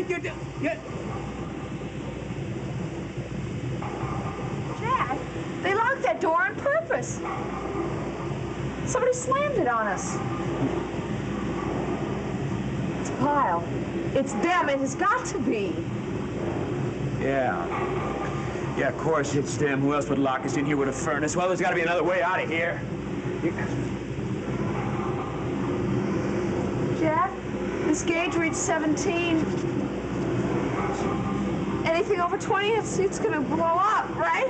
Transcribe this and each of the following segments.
think you're doing? Yeah. Jack, they locked that door on purpose. Somebody slammed it on us. It's Pyle. It's them. It has got to be. Yeah. Yeah, of course it's them. Who else would lock us in here with a furnace? Well, there's got to be another way out of here. Jack, this gauge reads 17. Anything over 20, it's gonna blow up, right?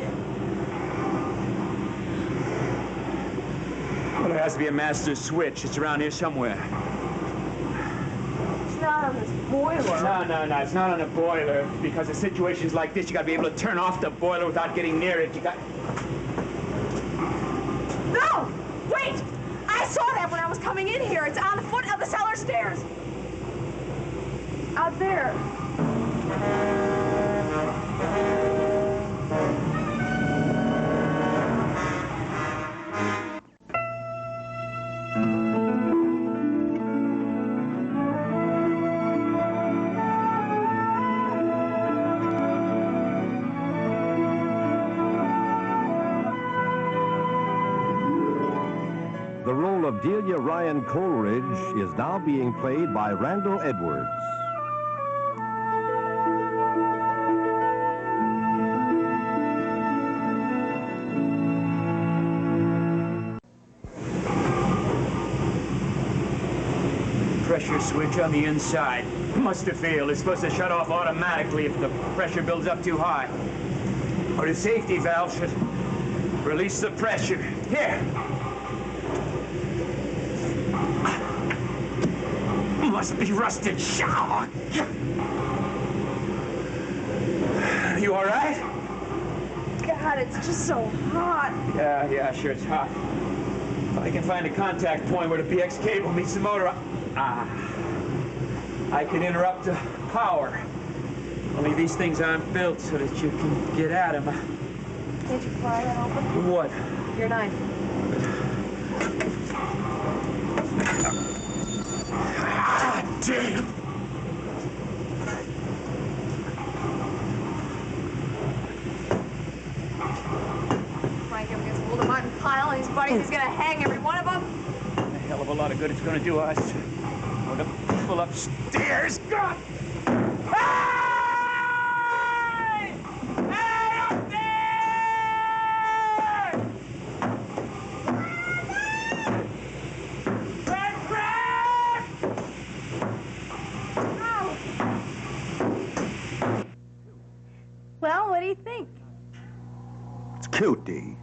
Well, there has to be a master switch. It's around here somewhere. It's not on this boiler. No. It's not on the boiler. Because in situations like this, you gotta be able to turn off the boiler without getting near it. You got... No! Wait! I saw that when I was coming in here. It's on the foot of the cellar stairs. Out there. The role of Delia Ryan Coleridge is now being played by Randall Edwards. Pressure switch on the inside. Must have failed. It's supposed to shut off automatically if the pressure builds up too high. Or the safety valve should release the pressure. Here. Must be rusted. Shower. You all right? God, it's just so hot. Yeah, sure, it's hot. If I can find a contact point where the PX cable meets the motor, I can interrupt the power. Only these things aren't built so that you can get at them. Can't you pry that open? What? Your knife. Damn! Frank ever gets hold of Martin Pyle and his buddies, he's gonna hang every one of them. A hell of a lot of good it's gonna do us. We're the people upstairs. God! Hey! Hey, up there! Fred! Well, what do you think? It's cute, Dee.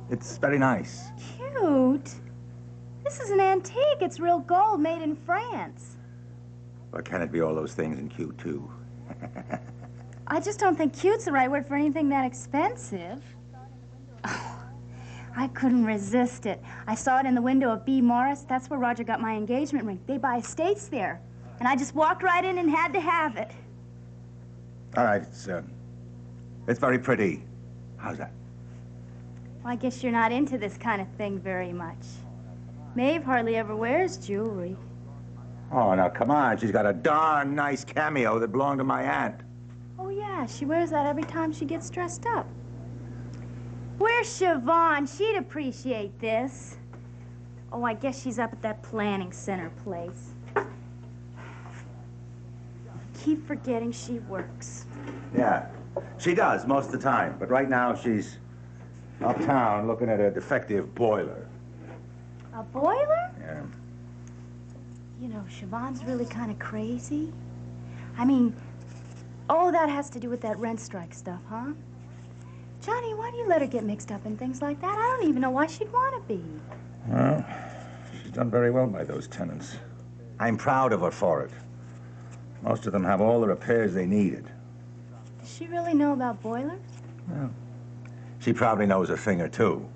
It's very nice. Cute? This is an antique. It's real gold made in France. Or can it be all those things in cute, too? I just don't think cute's the right word for anything that expensive. Oh, I couldn't resist it. I saw it in the window of B. Morris. That's where Roger got my engagement ring. They buy estates there. And I just walked right in and had to have it. All right, it's very pretty. How's that? Well, I guess you're not into this kind of thing very much. Maeve hardly ever wears jewelry. Oh, now, come on. She's got a darn nice cameo that belonged to my aunt. Oh, yeah, she wears that every time she gets dressed up. Where's Siobhan? She'd appreciate this. Oh, I guess she's up at that planning center place. Keep forgetting she works. Yeah, she does most of the time. But right now, she's uptown looking at a defective boiler. A boiler? Yeah. You know, Siobhan's really kind of crazy. I mean, oh, that has to do with that rent strike stuff, huh? Johnny, why do you let her get mixed up in things like that? I don't even know why she'd want to be. Well, she's done very well by those tenants. I'm proud of her for it. Most of them have all the repairs they needed. Does she really know about boilers? Well, she probably knows a thing or two.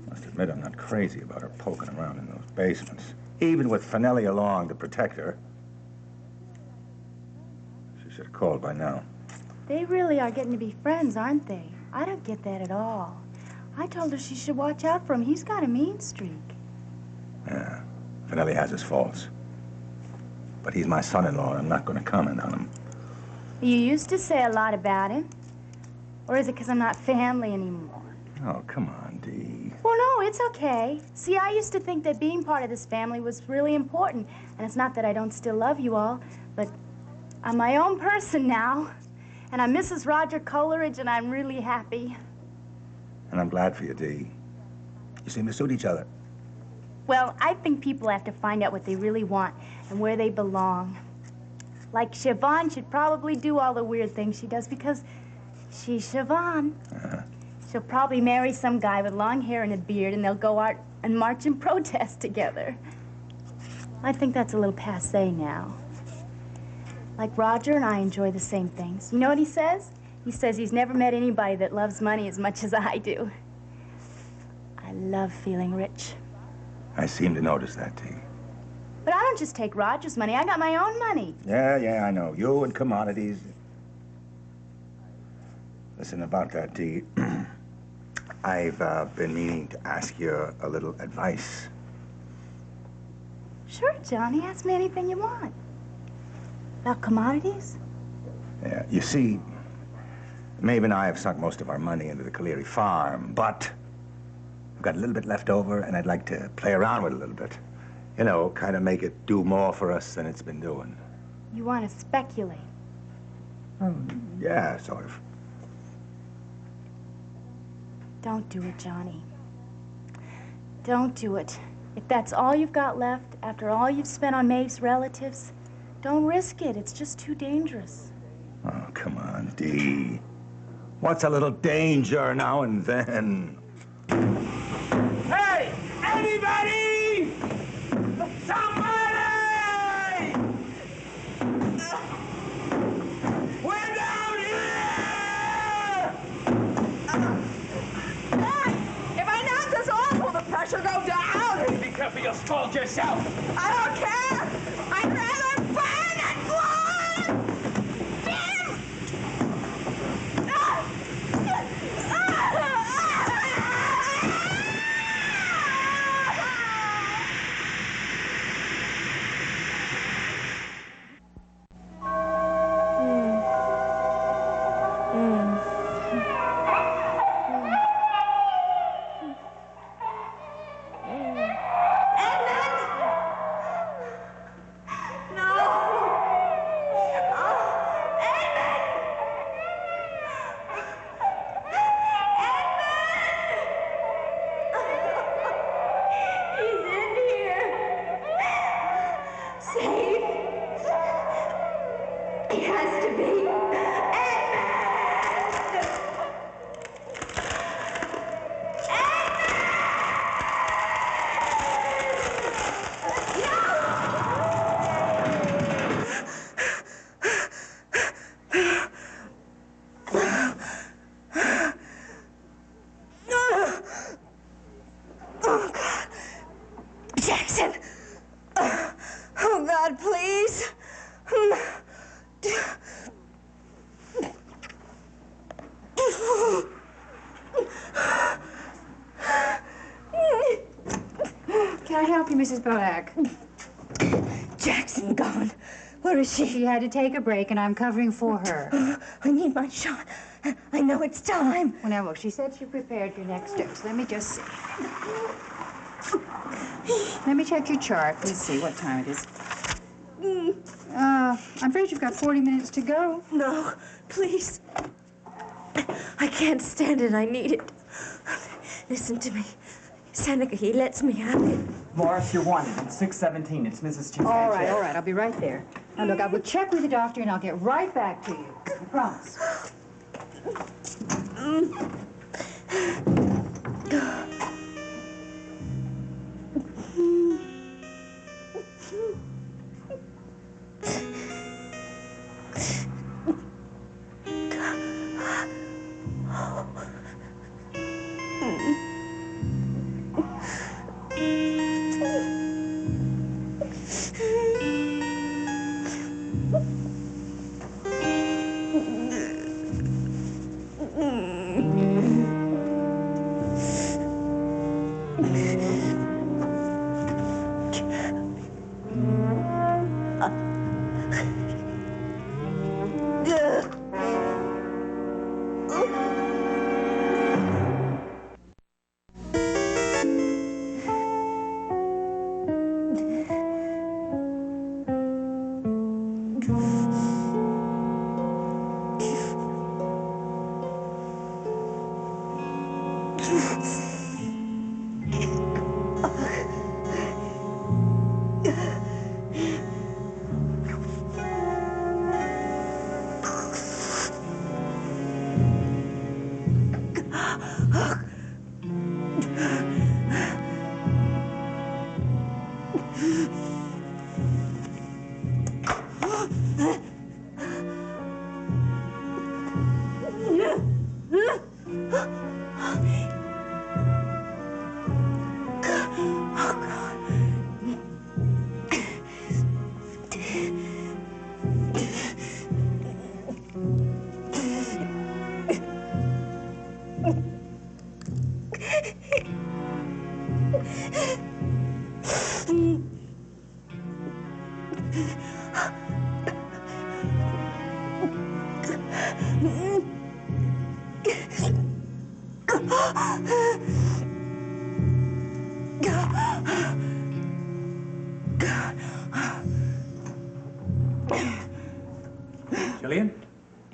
Must admit I'm not crazy about her poking around in those basements. Even with Finelli along to protect her. She should have called by now. They really are getting to be friends, aren't they? I don't get that at all. I told her she should watch out for him. He's got a mean streak. Yeah, Finelli has his faults. But he's my son-in-law, and I'm not going to comment on him. You used to say a lot about him. Or is it because I'm not family anymore? Oh, come on, Dee. Well, no, it's okay. See, I used to think that being part of this family was really important. And it's not that I don't still love you all, but I'm my own person now. And I'm Mrs. Roger Coleridge, and I'm really happy. And I'm glad for you, Dee. You seem to suit each other. Well, I think people have to find out what they really want and where they belong. Like Siobhan should probably do all the weird things she does because she's Siobhan. She'll probably marry some guy with long hair and a beard, and they'll go out and march in protest together. I think that's a little passé now. Like Roger and I enjoy the same things. You know what he says? He says he's never met anybody that loves money as much as I do. I love feeling rich. I seem to notice that, Dee. But I don't just take Roger's money. I got my own money. Yeah, I know. You and commodities. Listen, about that, Dee. I've been meaning to ask you a little advice. Sure, Johnny. Ask me anything you want. About commodities? Yeah, you see, Maeve and I have sunk most of our money into the Caleri farm, but we've got a little bit left over, and I'd like to play around with it a little bit. You know, kind of make it do more for us than it's been doing. You want to speculate? Yeah, sort of. Don't do it, Johnny. Don't do it. If that's all you've got left, after all you've spent on Maeve's relatives, don't risk it. It's just too dangerous. Oh, come on, Dee. What's a little danger now and then? Hey! Anybody! Somebody! We're down here! If I knock this off, will the pressure go down? Be careful, you'll scald yourself. I don't care. I'd rather burn and blood. Damn! Jackson! Oh, God, please. Can I help you, Mrs. Bodak? Jackson gone. Where is she? She had to take a break, and I'm covering for her. I need my shot. I know it's time. Well, now, look, she said she prepared your next steps. Let me just see. Let me check your chart. Let's see what time it is. I'm afraid you've got 40 minutes to go. No, please. I can't stand it. I need it. Listen to me. Seneca, he lets me have it. Morris, you're wanted. It's 617. It's Mrs. Chief. All right. I'll be right there. Now, look, I will check with the doctor, and I'll get right back to you. I promise. Jillian?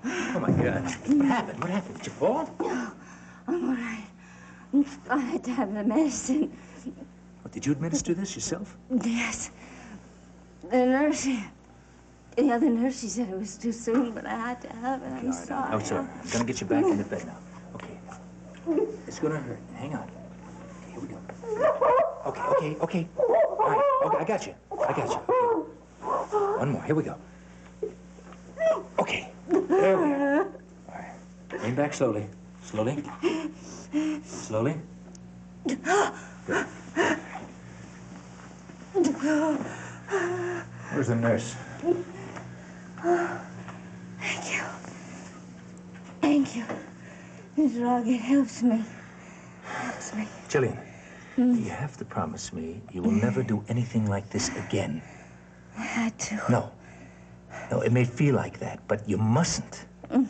Oh, my God. What happened? What happened? Did you fall? I'm all right. I had to have the medicine. What, did you administer this yourself? Yes. The nurse, the other nurse, she said it was too soon, but I had to have it. I'm sorry. Oh, sorry. I'm going to get you back into bed now. Okay. It's going to hurt. Hang on. Okay, here we go. Okay. All right. Okay, I got you. Okay. One more. Here we go. Okay. There we are. All right. Lean back slowly. Slowly. Good. Where's the nurse? Thank you. This drug, it helps me. Jillian, you have to promise me you will never do anything like this again. I had to. No, it may feel like that, but you mustn't. I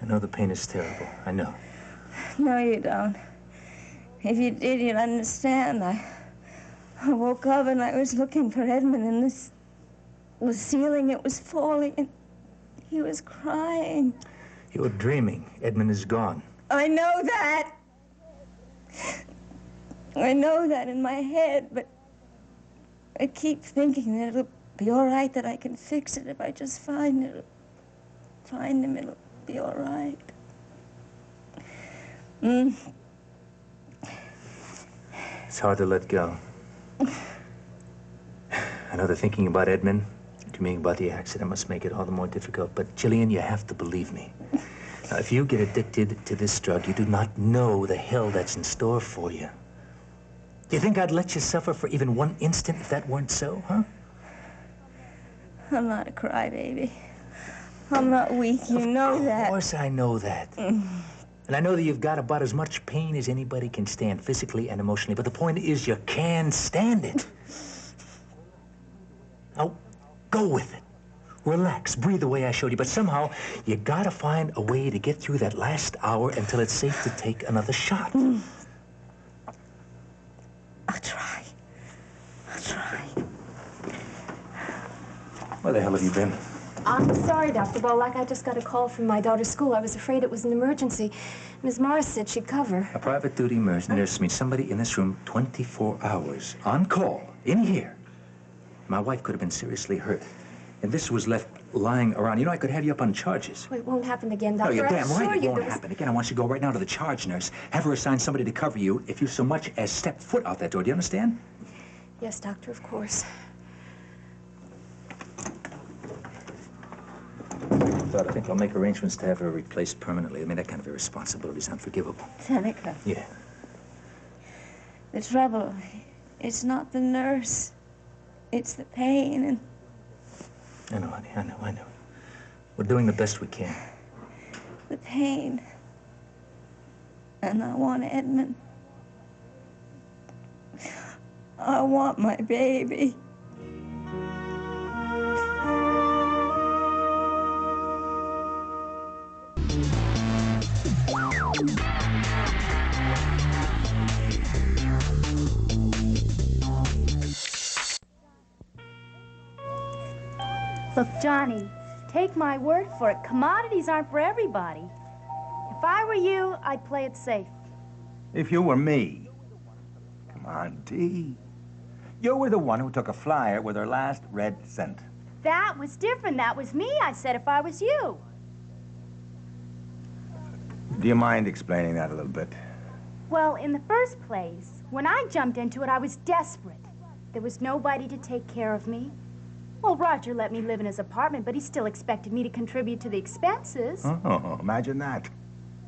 know the pain is terrible. I know. No, you don't. If you did, you'd understand. I woke up and I was looking for Edmund, and the ceiling, it was falling, and he was crying. You're dreaming. Edmund is gone. I know that. I know that in my head, but I keep thinking that it'll be all right, that I can fix it if I just find him, it'll be all right. It's hard to let go. I know that thinking about Edmund, dreaming about the accident must make it all the more difficult, but Jillian, you have to believe me. Now, if you get addicted to this drug, you do not know the hell that's in store for you. Do you think I'd let you suffer for even one instant if that weren't so, huh? I'm not a crybaby. I'm not weak, you know that. Of course I know that. And I know that you've got about as much pain as anybody can stand, physically and emotionally. But the point is, you can stand it. Now, go with it. Relax, breathe the way I showed you. But somehow, you gotta find a way to get through that last hour until it's safe to take another shot. I'll try. Where the hell have you been? I'm sorry, Dr. Bolak. I just got a call from my daughter's school. I was afraid it was an emergency. Ms. Morris said she'd cover. A private duty nurse means somebody in this room 24 hours, on call, in here. My wife could have been seriously hurt. And this was left lying around. You know, I could have you up on charges. Well, it won't happen again, No, Doctor. you're damn I right assure it you won't there was- happen again. I want you to go right now to the charge nurse. Have her assign somebody to cover you if you so much as step foot out that door. Do you understand? Yes, Doctor, of course. I think I'll make arrangements to have her replaced permanently. I mean, that kind of irresponsibility is unforgivable. Seneca, Yeah. the trouble, it's not the nurse. It's the pain, and I know, honey. I know. We're doing the best we can. the pain. And I want Edmund. I want my baby. Look, Johnny, take my word for it. Commodities aren't for everybody. If I were you, I'd play it safe. If you were me. Come on, Dee. You were the one who took a flyer with her last red cent. That was different. That was me, I said, if I was you. Do you mind explaining that a little bit? Well, in the first place, when I jumped into it, I was desperate. There was nobody to take care of me. Well, Roger let me live in his apartment, but he still expected me to contribute to the expenses. Oh, imagine that.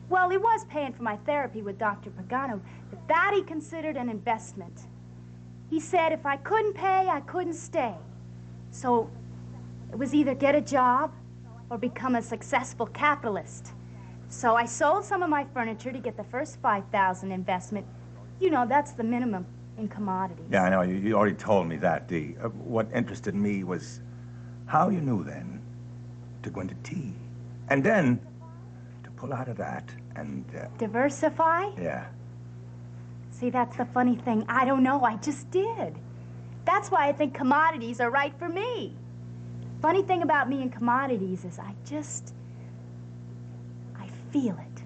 Well, he was paying for my therapy with Dr. Pagano, but that he considered an investment. He said if I couldn't pay, I couldn't stay. So it was either get a job or become a successful capitalist. So I sold some of my furniture to get the first $5,000 investment. You know, that's the minimum in commodities. Yeah, I know. You already told me that, Dee. What interested me was how you knew then to go into tea. And then to pull out of that and... Diversify? Yeah. See, that's the funny thing. I don't know. I just did. That's why I think commodities are right for me. Funny thing about me and commodities is I feel it.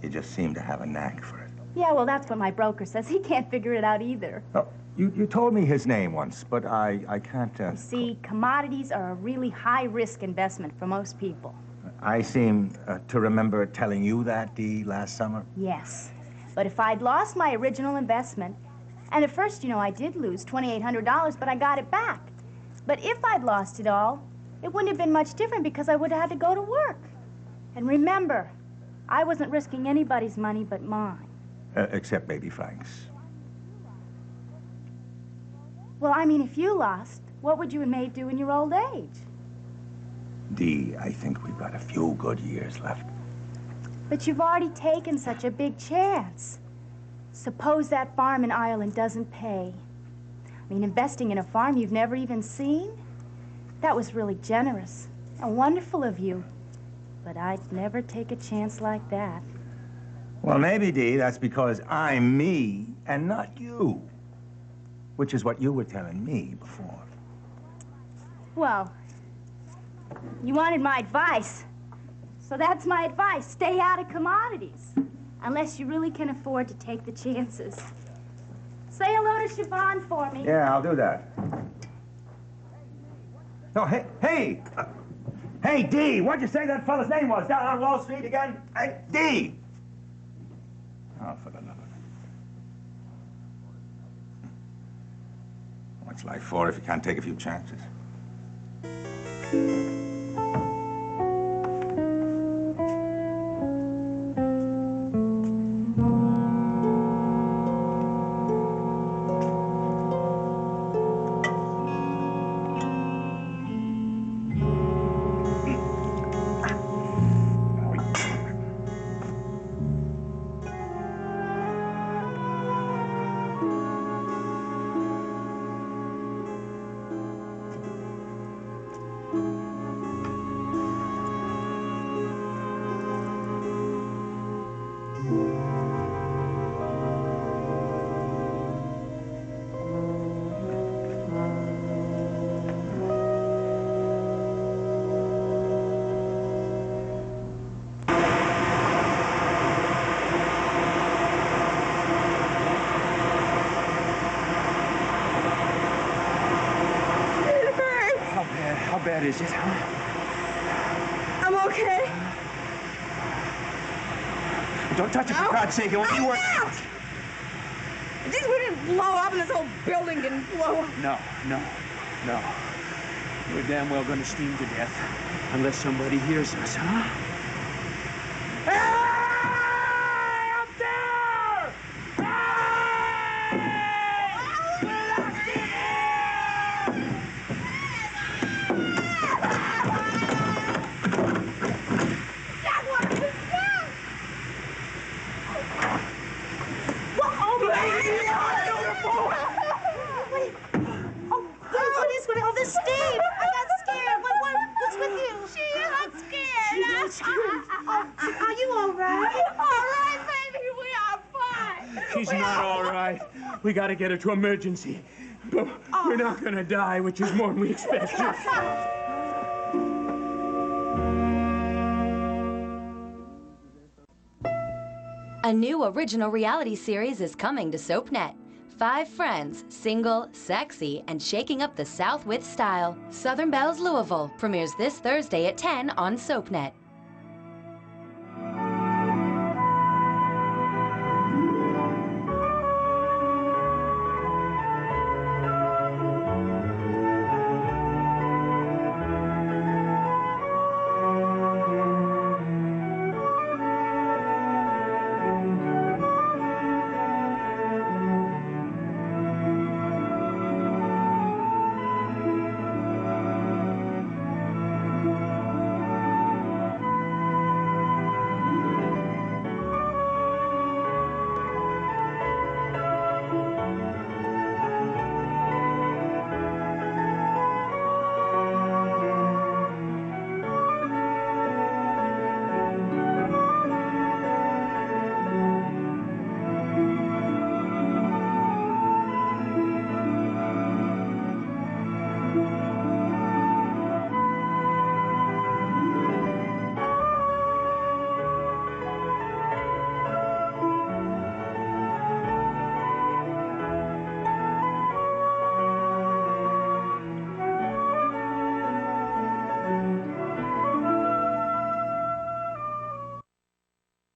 You just seem to have a knack for it. Yeah, well, that's what my broker says. He can't figure it out either. Oh, you told me his name once, but I can't... You see, commodities are a really high-risk investment for most people. I seem to remember telling you that, Dee, last summer. Yes. But if I'd lost my original investment, and at first, you know, I did lose $2,800, but I got it back. But if I'd lost it all, it wouldn't have been much different because I would have had to go to work. And remember, I wasn't risking anybody's money but mine. Except Baby Frank's. Well, I mean, if you lost, what would you and Maeve do in your old age? Dee, I think we've got a few good years left. But you've already taken such a big chance. Suppose that farm in Ireland doesn't pay. I mean, investing in a farm you've never even seen? That was really generous and wonderful of you. But I'd never take a chance like that. Well, maybe, Dee, that's because I'm me and not you. Which is what you were telling me before. Well, you wanted my advice. So that's my advice. Stay out of commodities. Unless you really can afford to take the chances. Say hello to Siobhan for me. Yeah, I'll do that. No, hey, Dee, what'd you say that fella's name was down on Wall Street again? Hey, Dee! Oh, for the love of it. What's life for if you can't take a few chances? How bad is it, huh? I'm okay. Don't touch it, for God's sake. You weren't... This wouldn't blow up and this whole building didn't blow up. No. We're damn well gonna steam to death. Unless somebody hears us, huh? Hey! Up there! This steam! I got scared. What's with you? She is not scared. Are you all right? All right, baby, we are fine. She's not all right. We gotta get her to emergency. But we're not gonna die, which is more than we expected. A new original reality series is coming to SoapNet. 5 friends, single, sexy, and shaking up the South with style. Southern Belles Louisville premieres this Thursday at 10 on SoapNet.